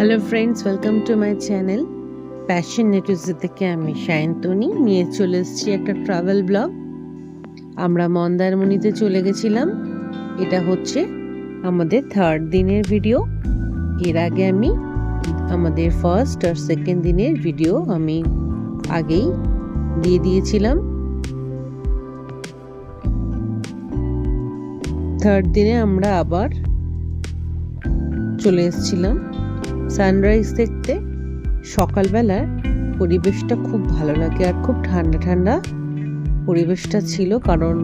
Hello friends, welcome to my channel passion networks থেকে আমি সায়ন্তনী নিয়ে চলে এসেছি একটা ট্রাভেল ব্লগ। আমরা মন্দারমণিতে চলে গেছিলাম। এটা হচ্ছে আমাদের 3rd দিনের ভিডিও। এর আগে আমি আমাদের ফার্স্ট আর সেকেন্ড দিনের ভিডিও আমি আগেই দিয়ে দিয়েছিলাম। 3rd দিনে আমরা আবার চলে এসেছিলাম সানরাইজ দেখতে। সকালবেলার পরিবেশটা খুব ভালো লাগে আর খুব ঠান্ডা ঠান্ডা পরিবেশটা ছিল, কারণ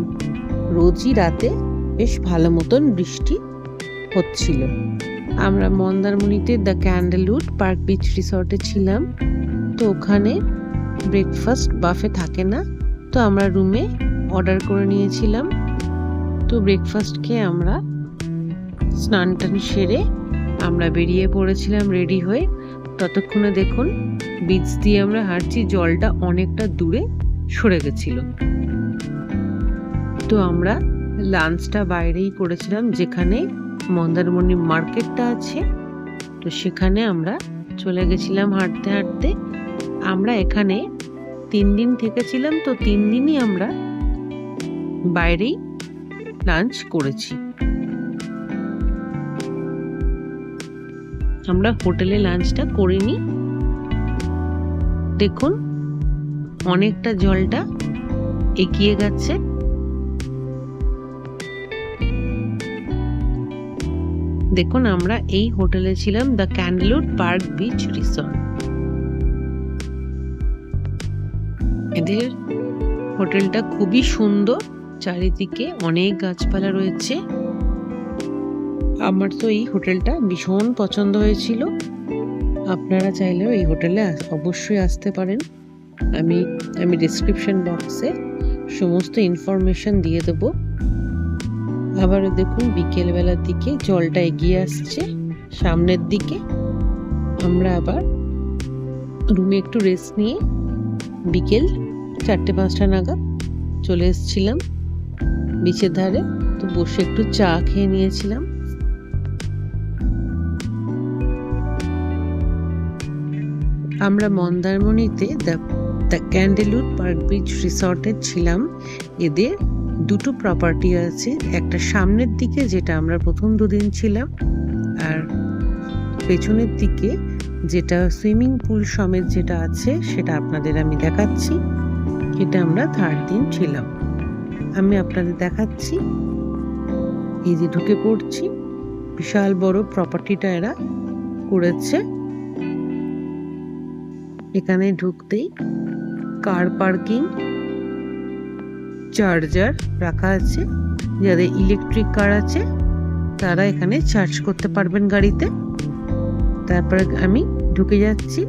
রোজই রাতে বেশ ভালো মতন বৃষ্টি হচ্ছিল। আমরা মন্দারমণিতে দ্য ক্যান্ডেলউড পার্ক বিচ রিসর্টে ছিলাম। তো ওখানে ব্রেকফাস্ট বাফে থাকে না, তো আমরা রুমে অর্ডার করে নিয়েছিলাম। তো ব্রেকফাস্ট খেয়ে আমরা স্নান টান সেরে আমরা বেরিয়ে পড়েছিলাম রেডি হয়ে। ততক্ষণে দেখুন বিচ দিয়ে আমরা হাঁটছি, জলটা অনেকটা দূরে সরে গেছিল। তো আমরা লাঞ্চটা বাইরেই করেছিলাম, যেখানে মন্দারমণি মার্কেটটা আছে। তো সেখানে আমরা চলে গেছিলাম হাঁটতে হাঁটতে। আমরা এখানে 3 দিন থেকেছিলাম, তো 3 দিনই আমরা বাইরেই লাঞ্চ করেছি। আমরা হোটেলে লাঞ্চটা করিনি। দেখুন অনেকটা জলটা এগিয়ে গেছে। দেখুন আমরা এই হোটেলে ছিলাম, দ্য ক্যান্ডেলউড পার্ক বিচ রিসর্ট। এদের হোটেলটা খুবই সুন্দর, চারিদিকে অনেক গাছপালা রয়েছে। আমার তো এই হোটেলটা ভীষণ পছন্দ হয়েছিল। আপনারা চাইলেও এই হোটেলে অবশ্যই আসতে পারেন। আমি ডেসক্রিপশন বক্সে সমস্ত ইনফরমেশন দিয়ে দেবো। আবার দেখুন বিকেলবেলার দিকে জলটা এগিয়ে আসছে সামনের দিকে। আমরা আবার রুমে একটু রেস্ট নিয়ে বিকেল 4-5টা নাগাদ চলে এসেছিলাম বিচের ধারে। তো বসে একটু চা খেয়ে নিয়েছিলাম। আমরা মন্দারমণিতে দ্য ক্যান্ডেলউড পার্ক বিচ রিসর্টে ছিলাম। এদের দুটো প্রপার্টি আছে, একটা সামনের দিকে যেটা আমরা প্রথম 2 দিন ছিলাম, আর পেছনের দিকে যেটা সুইমিং পুল সমেত যেটা আছে সেটা আপনাদের আমি দেখাচ্ছি। এটা আমরা 3rd দিন ছিলাম। আমি আপনাদের দেখাচ্ছি। এই যে ঢুকে পড়ছি, বিশাল বড় প্রপার্টিটা এরা করেছে। এখানে ঢুকতেই কার পার্কিং, চার্জার রাখা আছে। যাদের ইলেকট্রিক কার আছে তারা এখানে চার্জ করতে পারবেন গাড়িতে। তারপরে আমি ঢুকে যাচ্ছি।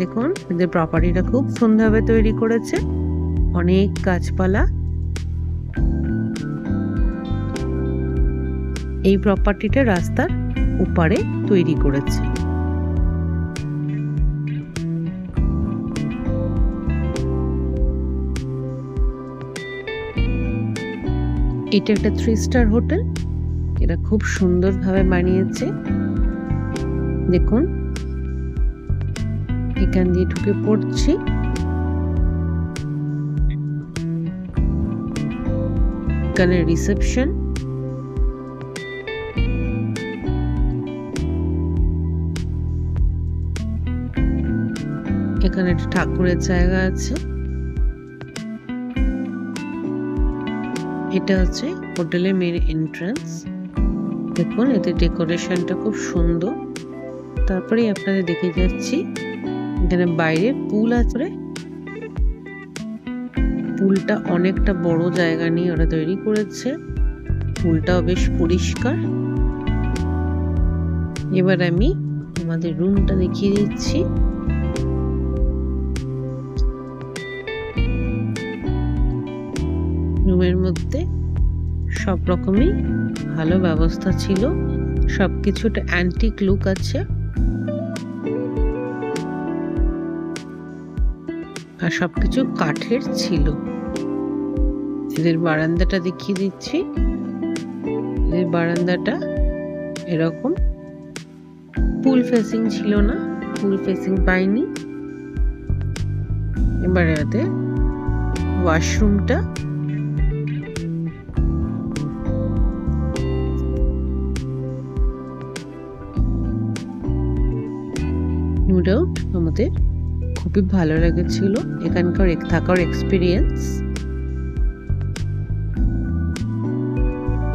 দেখুন এদের প্রপার্টিটা খুব সুন্দরভাবে তৈরি করেছে, অনেক গাছপালা। এই প্রপার্টিটা রাস্তার ওপারে তৈরি করেছে। এটা একটা 3 স্টার হোটেল। এরা খুব সুন্দরভাবে বানিয়েছে। দেখুন এখান দিয়ে ঢুকে পড়ছি। এখানে রিসেপশন। এখানে একটা ঠাকুরের জায়গা আছে। এটা হচ্ছে হোটেলের মেন এন্ট্রান্স। দেখুন এতে ডেকোরেশনটা খুব সুন্দর। তারপরে আপনাদের দেখে যাচ্ছি এখানে বাইরে পুল আছে। পুলটা অনেকটা বড় জায়গা নিয়ে ওরা তৈরি করেছে। পুলটাও বেশ পরিষ্কার। এবার আমি আমাদের রুমটা দেখিয়ে দিচ্ছি। রুমের মধ্যে সব রকমই ভালো ব্যবস্থা ছিল, সবকিছুটা অ্যান্টিক লুক আছে। আর সবকিছু কাঠের ছিল। এদের বারান্দাটা দেখিয়ে দিচ্ছি। এদের বারান্দাটা এরকম পুল ফেসিং ছিল না, পুল ফেসিং পাইনি। এবারে ওয়াশরুমটা নো ডাউট আমাদের খুবই ভালো লেগেছিল এখানকার থাকার এক্সপিরিয়েন্স।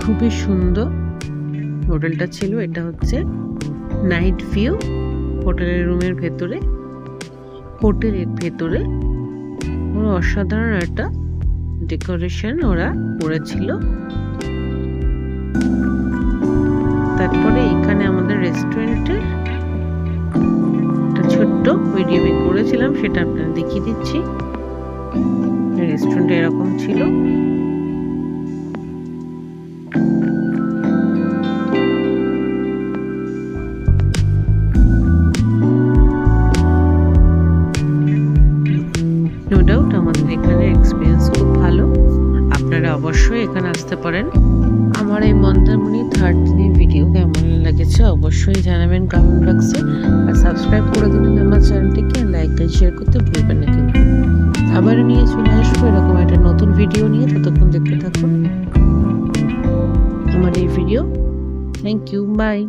খুবই সুন্দর হোটেলটা ছিল। এটা হচ্ছে নাইট ভিউ হোটেলের রুমের ভেতরে, হোটেলের ভেতরে অসাধারণ একটা ডেকোরেশন ওরা করেছিল। তারপরে এখানে আমাদের রেস্টুরেন্টের একটা ছোট্ট ভিডিও আমি করেছিলাম, সেটা আপনারা দেখিয়ে দিচ্ছি। রেস্টুরেন্ট এরকম ছিল। নো ডাউট আমাদের এখানে এক্সপিরিয়েন্স খুব ভালো। আপনারা অবশ্যই এখানে আসতে পারেন। আমার এই মন্দারমণি 3rd দিনের ভিডিও কেমন লেগেছে অবশ্যই জানাবেন কমেন্ট বক্সে, আর সাবস্ক্রাইব করে দেবেন আমার চ্যানেলটিকে, লাইক আর শেয়ার করতে ভুলবেন না কিন্তু। আবারও নিয়ে চলে আসবো এরকম একটা নতুন ভিডিও নিয়ে, ততক্ষণ দেখতে থাকুন আমার এই ভিডিও। Thank you, by.